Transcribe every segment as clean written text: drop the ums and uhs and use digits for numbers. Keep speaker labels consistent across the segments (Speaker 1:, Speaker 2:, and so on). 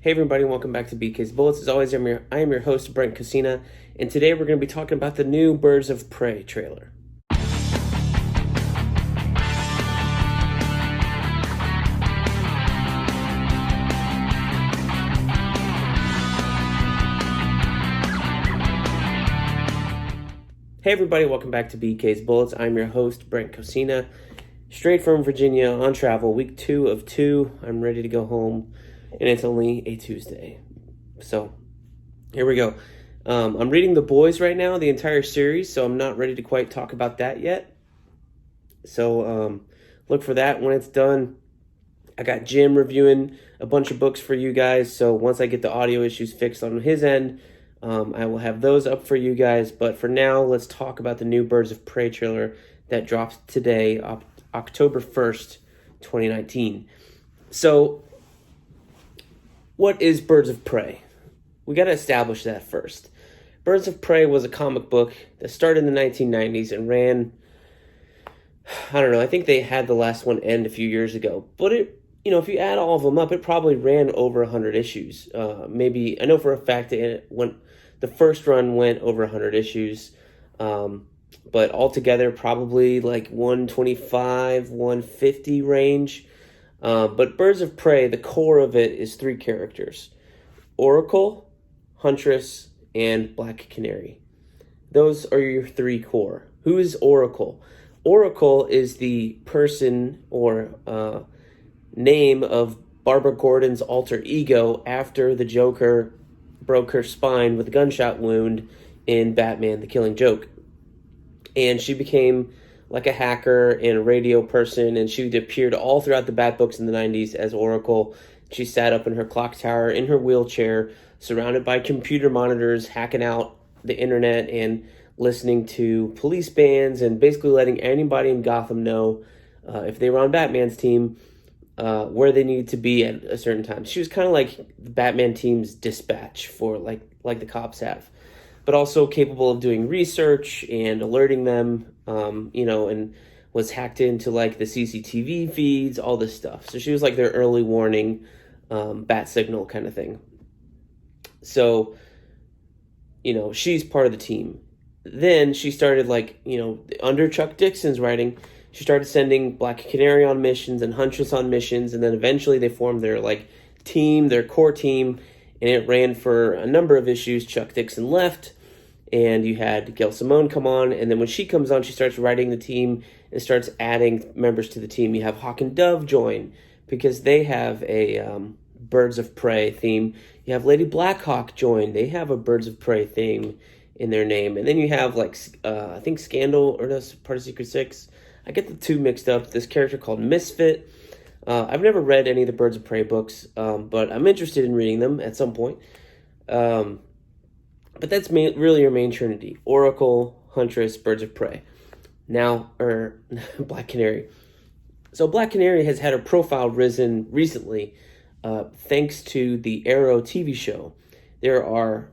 Speaker 1: Hey everybody, welcome back to BK's Bullets. As always, I am your host, Brent, and today we're going to be talking about the new Birds of Prey trailer. Hey everybody, welcome back to BK's Bullets. I'm your host, Brent Cosina, straight from Virginia on travel, week 2 of 2. I'm ready to go home, and it's only a Tuesday. So, here we go. I'm reading The Boys right now, the entire series, so I'm not ready to quite talk about that yet. So, look for that when it's done. I got Jim reviewing a bunch of books for you guys, so once I get the audio issues fixed on his end, I will have those up for you guys. But for now, let's talk about the new Birds of Prey trailer that drops today, October 1st, 2019. So, what is Birds of Prey? We got to establish that first. Birds of Prey was a comic book that started in the 1990s and ran, I don't know, I think they had the last one end a few years ago. But if you add all of them up, it probably ran over 100 issues. Maybe, I know for a fact the first run went over 100 issues. But altogether, probably like 125, 150 range. But Birds of Prey, the core of it is 3 characters: Oracle, Huntress, and Black Canary. Those are your 3 core. Who is Oracle? Oracle is the person or name of Barbara Gordon's alter ego after the Joker broke her spine with a gunshot wound in Batman: The Killing Joke. And she became like a hacker and a radio person, and she appeared all throughout the Bat books in the 90s as Oracle. She sat up in her clock tower in her wheelchair, surrounded by computer monitors, hacking out the internet and listening to police bands and basically letting anybody in Gotham know if they were on Batman's team, where they needed to be at a certain time. She was kind of like the Batman team's dispatch for like the cops have, but also capable of doing research and alerting them, and was hacked into like the CCTV feeds, all this stuff. So she was like their early warning bat signal kind of thing. So, she's part of the team. Then she started under Chuck Dixon's writing, she started sending Black Canary on missions and Huntress on missions, and then eventually they formed their team, their core team, and it ran for a number of issues. Chuck Dixon left, and you had Gail Simone come on, and then when she comes on, she starts writing the team and starts adding members to the team. You have Hawk and Dove join because they have a Birds of Prey theme. You have Lady Blackhawk join. They have a Birds of Prey theme in their name. And then you have I think Scandal, or that's part of Secret Six. I get the two mixed up. This character called Misfit. I've never read any of the Birds of Prey books, but I'm interested in reading them at some point. But that's really your main trinity: Oracle, Huntress, Birds of Prey. Now, Black Canary. So Black Canary has had her profile risen recently, thanks to the Arrow TV show. There are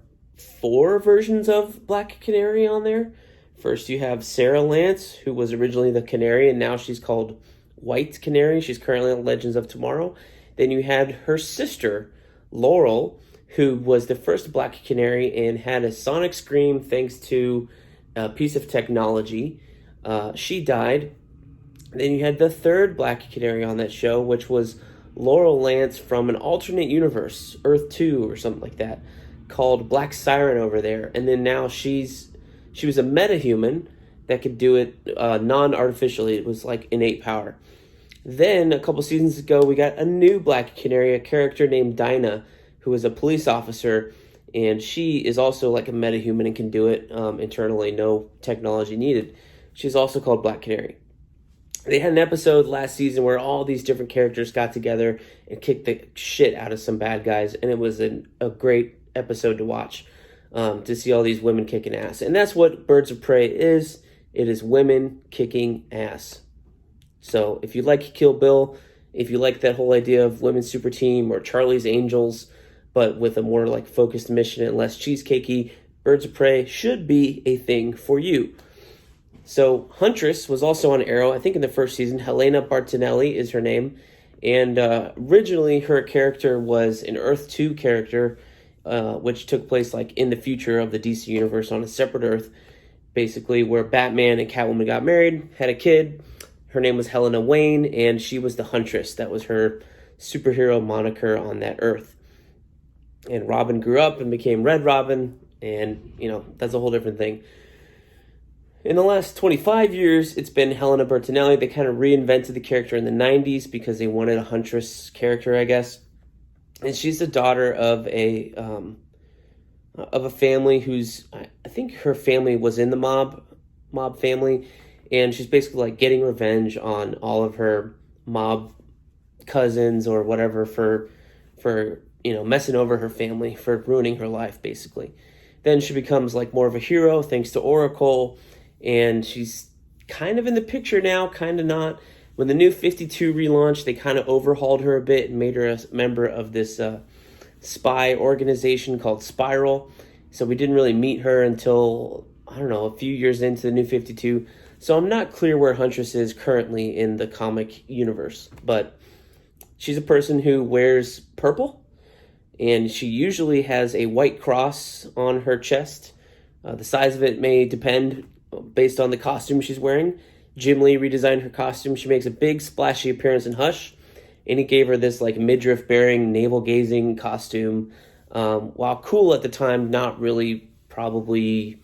Speaker 1: 4 versions of Black Canary on there. First, you have Sarah Lance, who was originally the Canary, and now she's called White Canary. She's currently on Legends of Tomorrow. Then you had her sister, Laurel, who was the first Black Canary and had a sonic scream thanks to a piece of technology. She died. Then you had the 3rd Black Canary on that show, which was Laurel Lance from an alternate universe, Earth 2 or something like that, called Black Siren over there. And then now she was a metahuman that could do it non-artificially. It was like innate power. Then a couple seasons ago, we got a new Black Canary, a character named Dinah, who is a police officer, and she is also like a metahuman and can do it internally, no technology needed. She's also called Black Canary. They had an episode last season where all these different characters got together and kicked the shit out of some bad guys, and it was a great episode to watch, to see all these women kicking ass. And that's what Birds of Prey is. It is women kicking ass. So if you like Kill Bill, if you like that whole idea of women's super team or Charlie's Angels, but with a more focused mission and less cheesecakey, Birds of Prey should be a thing for you. So Huntress was also on Arrow, I think in the first season. Helena Bartonelli is her name. And originally, her character was an Earth 2 character, which took place like in the future of the DC universe on a separate Earth, basically, where Batman and Catwoman got married, had a kid. Her name was Helena Wayne, and she was the Huntress. That was her superhero moniker on that Earth. And Robin grew up and became Red Robin, and, that's a whole different thing. In the last 25 years, it's been Helena Bertinelli. They kind of reinvented the character in the 90s because they wanted a Huntress character, I guess. And she's the daughter of a family who's, I think her family was in the mob family, and she's basically like getting revenge on all of her mob cousins or whatever for messing over her family, for ruining her life, basically. Then she becomes like more of a hero thanks to Oracle, and she's kind of in the picture now, kind of not. When the New 52 relaunched, they kind of overhauled her a bit and made her a member of this spy organization called Spiral. So we didn't really meet her until, I don't know, a few years into the New 52. So I'm not clear where Huntress is currently in the comic universe. But she's a person who wears purple, and she usually has a white cross on her chest. The size of it may depend based on the costume she's wearing. Jim Lee redesigned her costume. She makes a big splashy appearance in Hush, and he gave her this like midriff-bearing, navel-gazing costume. While cool at the time, not really probably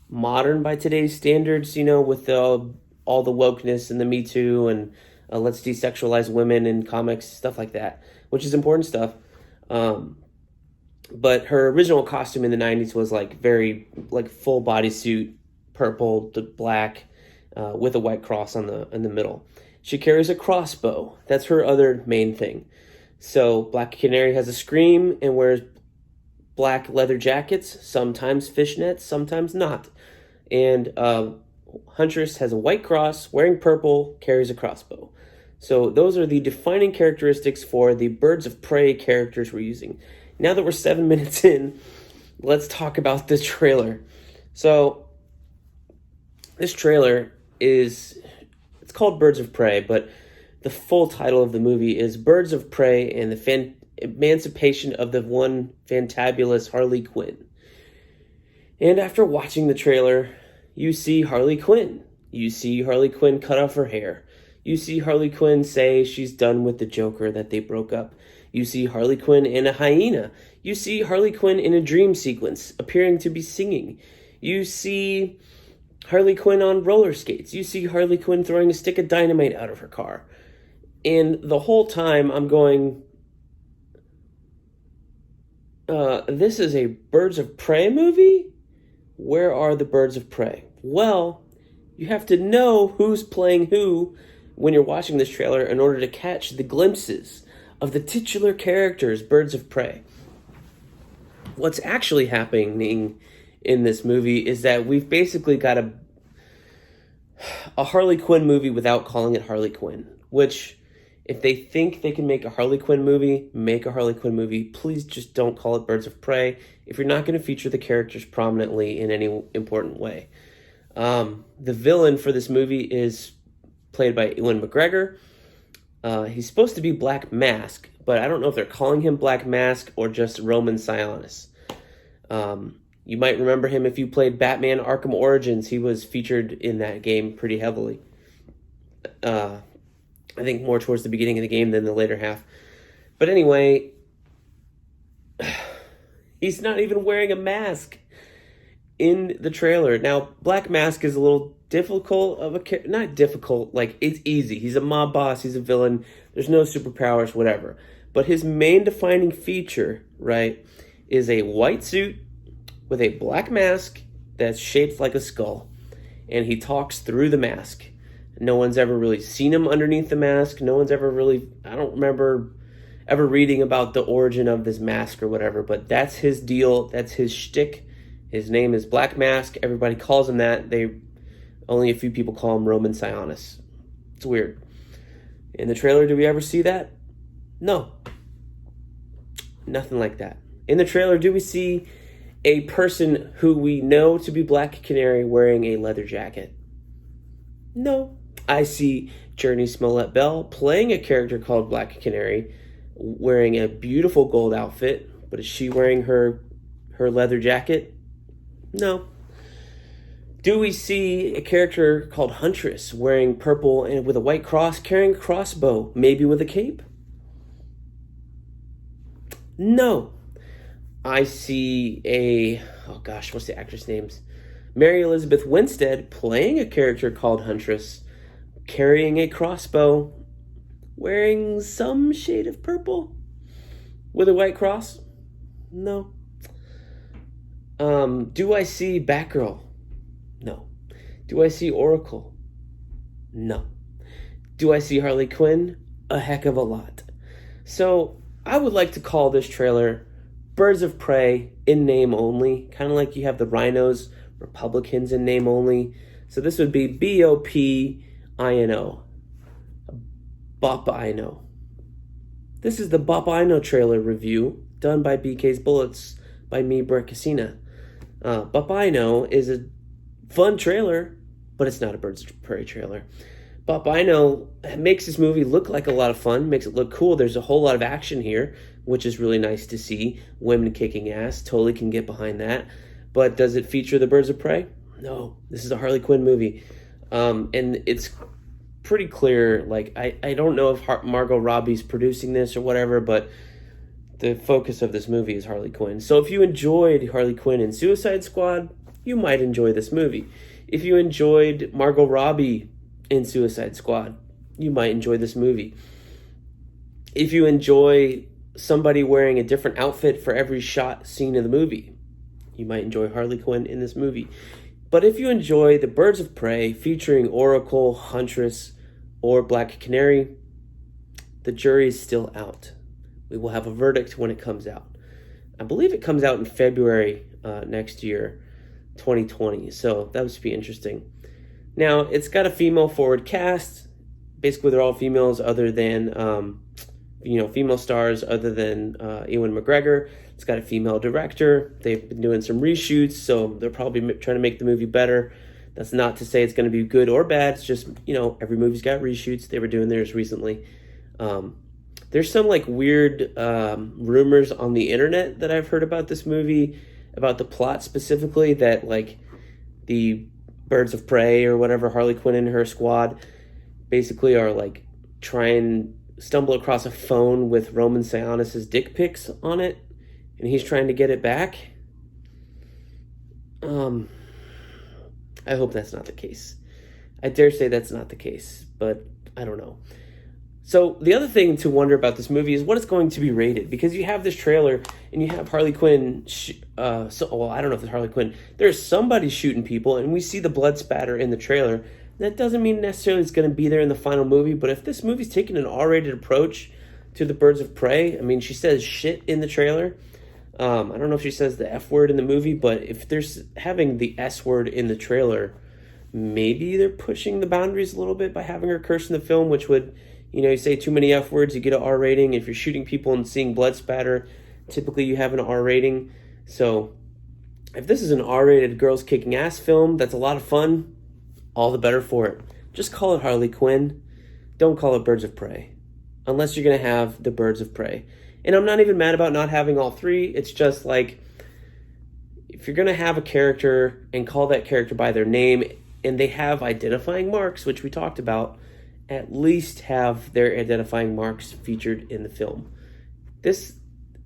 Speaker 1: modern by today's standards, with all the wokeness and the Me Too and let's desexualize women in comics, stuff like that, which is important stuff. But her original costume in the 90s was like very like full bodysuit, purple to black, with a white cross in the middle. She carries a crossbow. That's her other main thing. So Black Canary has a scream and wears black leather jackets, sometimes fishnets, sometimes not. And Huntress has a white cross, wearing purple, carries a crossbow. So those are the defining characteristics for the Birds of Prey characters we're using. Now that we're 7 minutes in, let's talk about the trailer. So this trailer it's called Birds of Prey, but the full title of the movie is Birds of Prey and the Emancipation of the One Fantabulous Harley Quinn. And after watching the trailer, you see Harley Quinn. You see Harley Quinn cut off her hair. You see Harley Quinn say she's done with the Joker, that they broke up. You see Harley Quinn in a hyena. You see Harley Quinn in a dream sequence, appearing to be singing. You see Harley Quinn on roller skates. You see Harley Quinn throwing a stick of dynamite out of her car. And the whole time I'm going, this is a Birds of Prey movie? Where are the Birds of Prey? Well, you have to know who's playing who when you're watching this trailer in order to catch the glimpses of the titular characters, Birds of Prey. What's actually happening in this movie is that we've basically got a Harley Quinn movie without calling it Harley Quinn, which, if they think they can make a Harley Quinn movie, make a Harley Quinn movie. Please just don't call it Birds of Prey if you're not going to feature the characters prominently in any important way. The villain for this movie is played by Ewan McGregor. He's supposed to be Black Mask, but I don't know if they're calling him Black Mask or just Roman Sionis. You might remember him if you played Batman Arkham Origins. He was featured in that game pretty heavily. I think more towards the beginning of the game than the later half. But anyway, he's not even wearing a mask in the trailer. Now, Black Mask is a little difficult of a... Not difficult, like, it's easy. He's a mob boss, he's a villain, there's no superpowers, whatever. But his main defining feature, right, is a white suit with a black mask that's shaped like a skull. And he talks through the mask. No one's ever really seen him underneath the mask. No one's ever really... I don't remember ever reading about the origin of this mask or whatever, but that's his deal. That's his shtick. His name is Black Mask. Everybody calls him that. Only a few people call him Roman Sionis. It's weird. In the trailer, do we ever see that? No. Nothing like that. In the trailer, do we see a person who we know to be Black Canary wearing a leather jacket? No. I see Journey Smollett Bell playing a character called Black Canary, wearing a beautiful gold outfit, but is she wearing her leather jacket? No. Do we see a character called Huntress wearing purple and with a white cross, carrying a crossbow, maybe with a cape? No. I see what's the actress' names? Mary Elizabeth Winstead playing a character called Huntress, carrying a crossbow, wearing some shade of purple, with a white cross? No. Do I see Batgirl? No. Do I see Oracle? No. Do I see Harley Quinn? A heck of a lot. So I would like to call this trailer Birds of Prey in name only, kind of like you have the Rhinos, Republicans in name only. So this would be BOPINO. Bop-I-Know. This is the Bop-I-Know trailer review done by BK's Bullets by me, Brent Casina. Bop-I-Know is a fun trailer, but it's not a Birds of Prey trailer. Bop-I-Know makes this movie look like a lot of fun, makes it look cool. There's a whole lot of action here, which is really nice to see. Women kicking ass, totally can get behind that. But does it feature the Birds of Prey? No. This is a Harley Quinn movie. And it's pretty clear, like, I don't know if Margot Robbie's producing this or whatever, but the focus of this movie is Harley Quinn. So if you enjoyed Harley Quinn in Suicide Squad, you might enjoy this movie. If you enjoyed Margot Robbie in Suicide Squad, you might enjoy this movie. If you enjoy somebody wearing a different outfit for every shot scene of the movie, you might enjoy Harley Quinn in this movie. But if you enjoy the Birds of Prey featuring Oracle, Huntress, or Black Canary, the jury is still out. We will have a verdict when it comes out. I believe it comes out in February next year, 2020. So that would be interesting. Now, it's got a female forward cast. Basically, they're all females other than, female stars other than Ewan McGregor. It's got a female director. They've been doing some reshoots, so they're probably trying to make the movie better. That's not to say it's going to be good or bad. It's just, every movie's got reshoots. They were doing theirs recently. There's some weird rumors on the internet that I've heard about this movie, about the plot specifically, that the Birds of Prey or whatever, Harley Quinn and her squad, basically are trying stumble across a phone with Roman Sionis's dick pics on it, and he's trying to get it back. I hope that's not the case. I dare say that's not the case, but I don't know. So the other thing to wonder about this movie is what it's going to be rated, because you have this trailer and you have Harley Quinn. I don't know if it's Harley Quinn. There's somebody shooting people, and we see the blood spatter in the trailer. That doesn't mean necessarily it's going to be there in the final movie, but if this movie's taking an R-rated approach to the Birds of Prey, I mean, she says shit in the trailer. I don't know if she says the F word in the movie, but if there's having the S word in the trailer, maybe they're pushing the boundaries a little bit by having her curse in the film, which would, you say too many F words, you get an R rating. If you're shooting people and seeing blood spatter, typically you have an R rating. So if this is an R-rated girls kicking ass film that's a lot of fun, all the better for it. Just call it Harley Quinn. Don't call it Birds of Prey, unless you're going to have the Birds of Prey. And I'm not even mad about not having all three. It's just if you're going to have a character and call that character by their name, and they have identifying marks, which we talked about, at least have their identifying marks featured in the film. This,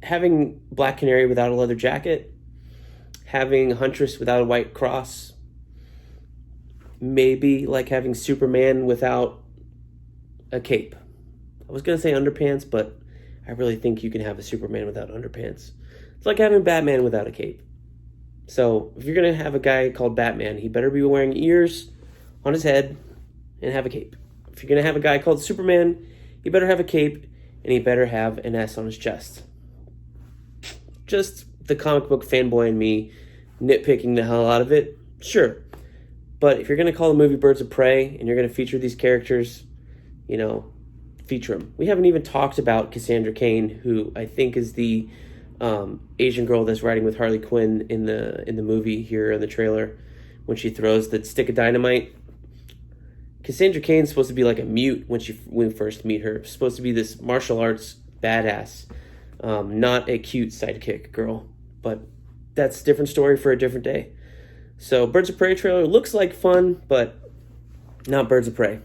Speaker 1: having Black Canary without a leather jacket, having Huntress without a white cross, maybe having Superman without a cape. I was going to say underpants, but I really think you can have a Superman without underpants. It's like having Batman without a cape. So if you're going to have a guy called Batman, he better be wearing ears on his head and have a cape. If you're going to have a guy called Superman, he better have a cape and he better have an S on his chest. Just the comic book fanboy in me nitpicking the hell out of it, sure. But if you're going to call the movie Birds of Prey and you're going to feature these characters, feature them. We haven't even talked about Cassandra Cain, who I think is the Asian girl that's riding with Harley Quinn in the movie here in the trailer when she throws the stick of dynamite. Cassandra Cain's supposed to be like a mute when we first meet her. She's supposed to be this martial arts badass, not a cute sidekick girl. But that's a different story for a different day. So Birds of Prey trailer looks like fun, but not Birds of Prey.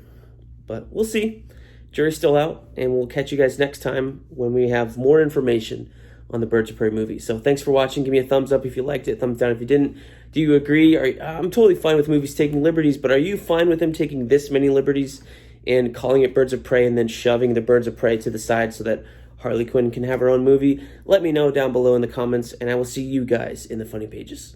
Speaker 1: But we'll see. Jury's still out, and we'll catch you guys next time when we have more information on the Birds of Prey movie. So thanks for watching. Give me a thumbs up if you liked it, thumbs down if you didn't. Do you agree? I'm totally fine with movies taking liberties, but are you fine with them taking this many liberties and calling it Birds of Prey and then shoving the Birds of Prey to the side so that Harley Quinn can have her own movie? Let me know down below in the comments, and I will see you guys in the funny pages.